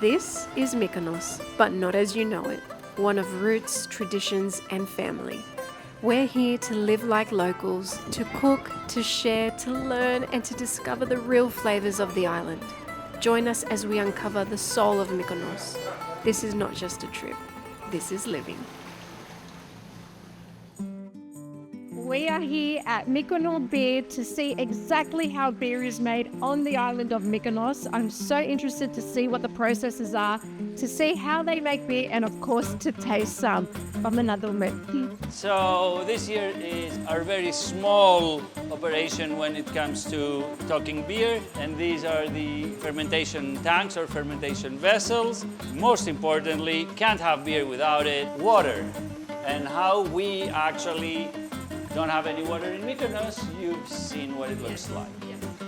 This is Mykonos, but not as you know it. One of roots, traditions, and family. We're here to live like locals, to cook, to share, to learn, and to discover the real flavours of the island. Join us as we uncover the soul of Mykonos. This is not just a trip, this is living. We are here at Mikònu Beer to see exactly how beer is made on the island of Mykonos. I'm so interested to see what the processes are, to see how they make beer, and of course to taste some from another moment. So this here is our very small operation when it comes to talking beer, and these are the fermentation tanks or fermentation vessels. Most importantly, can't have beer without it, water. And how we actually don't have any water in Mykonos, you've seen what it looks like.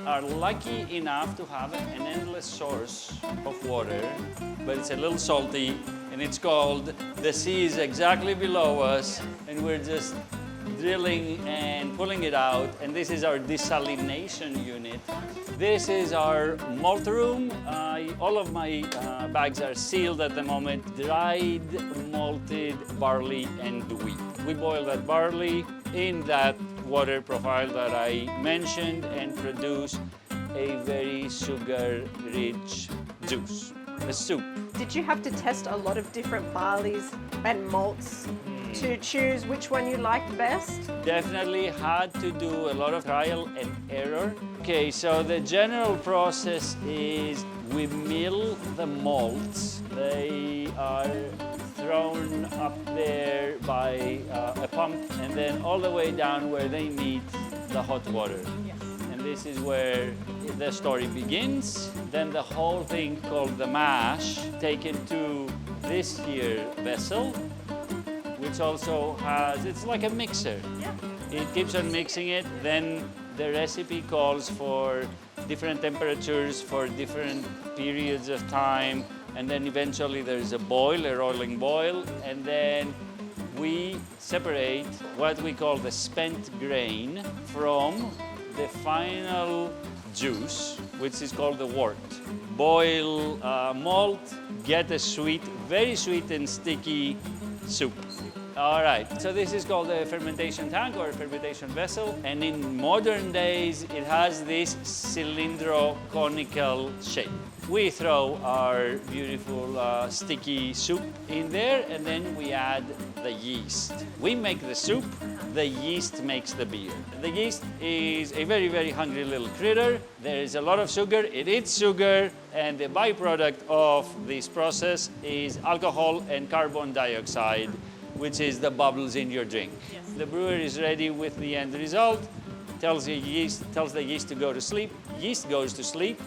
Are lucky enough to have an endless source of water, but it's a little salty, and it's cold. The sea is exactly below us, and we're just drilling and pulling it out, and this is our desalination unit. This is our malt room. All of my bags are sealed at the moment. Dried malted barley and wheat. We boil that barley in that water profile that I mentioned and produce a very sugar-rich juice, a soup. Did you have to test a lot of different barleys and malts to choose which one you liked best? Definitely had to do a lot of trial and error. Okay, so the general process is we mill the malts. They are thrown up there by a pump and then all the way down where they meet the hot water. Yes. And this is where the story begins. Then the whole thing called the mash taken to this here vessel, which also has, it's like a mixer. Yeah. It keeps on mixing it. Then the recipe calls for different temperatures for different periods of time. And then eventually there's a boil, a rolling boil. And then we separate what we call the spent grain from the final juice, which is called the wort. Boil malt, get a sweet, very sweet and sticky soup. All right, so this is called a fermentation tank or a fermentation vessel. And in modern days, it has this cylindro-conical shape. We throw our beautiful sticky soup in there, and then we add the yeast. We make the soup, the yeast makes the beer. The yeast is a very, very hungry little critter. There is a lot of sugar, it eats sugar, and the byproduct of this process is alcohol and carbon dioxide, which is the bubbles in your drink. Yes. The brewer is ready with the end result, tells the yeast to go to sleep. Yeast goes to sleep,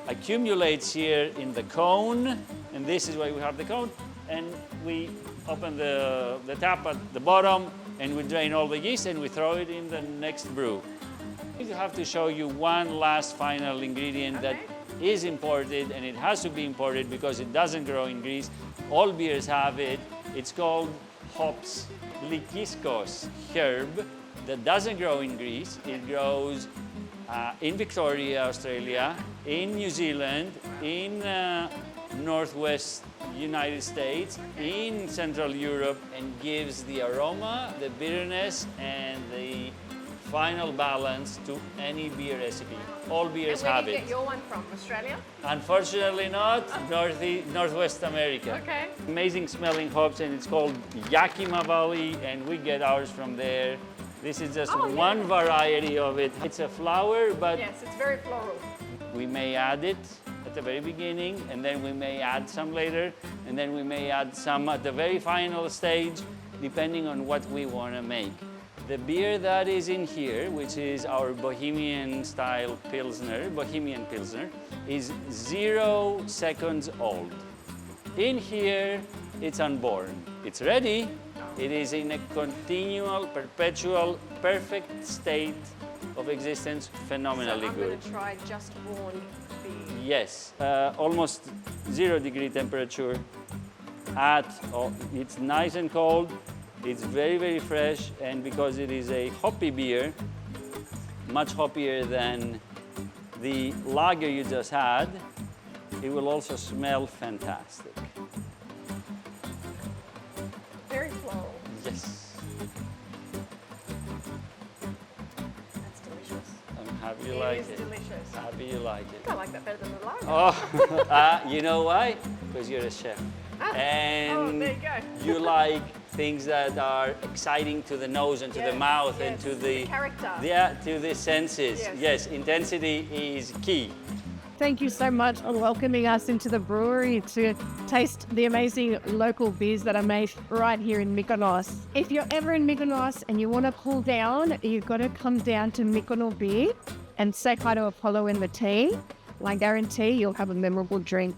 accumulates here in the cone, and this is why we have the cone, and we open the tap at the bottom, and we drain all the yeast, and we throw it in the next brew. I have to show you one last final ingredient that is imported, and it has to be imported because it doesn't grow in Greece. All beers have it. It's called hops lykiskos herb that doesn't grow in Greece. It grows in Victoria, Australia, in New Zealand, in Northwest United States, in Central Europe, and gives the aroma, the bitterness, and the final balance to any beer recipe. All beers have Where did you it. get your one from? Australia? Unfortunately not, Northwest America. Okay. Amazing smelling hops, and it's called Yakima Valley, and we get ours from there. This is just one variety of it. It's a flower, but Yes, it's very floral. we may add it at the very beginning, and then we may add some later, and then we may add some at the very final stage, depending on what we want to make. The beer that is in here, which is our Bohemian style Bohemian Pilsner, is 0 seconds old. In here, it's unborn. It's ready. It is in a continual, perpetual, perfect state of existence, phenomenally So I'm good. going to try just born beer. Yes, almost 0-degree temperature. It's nice and cold. It's very, very fresh, and because it is a hoppy beer, much hoppier than the lager you just had, it will also smell fantastic. Very floral. Yes, That's delicious. I'm happy you It like is it. delicious. Happy you like it. I like that better than the lager. Oh, you know why? Because you're a chef. And there you go. you like things that are exciting to the nose and to the Yes, mouth and yes, to the character. Yeah, to the senses. Yes. Yes, intensity is key. Thank you so much for welcoming us into the brewery to taste the amazing local beers that are made right here in Mykonos. If you're ever in Mykonos and you want to cool down, you've got to come down to Mikònu Beer and say hi to Apollo and the team. I guarantee you'll have a memorable drink.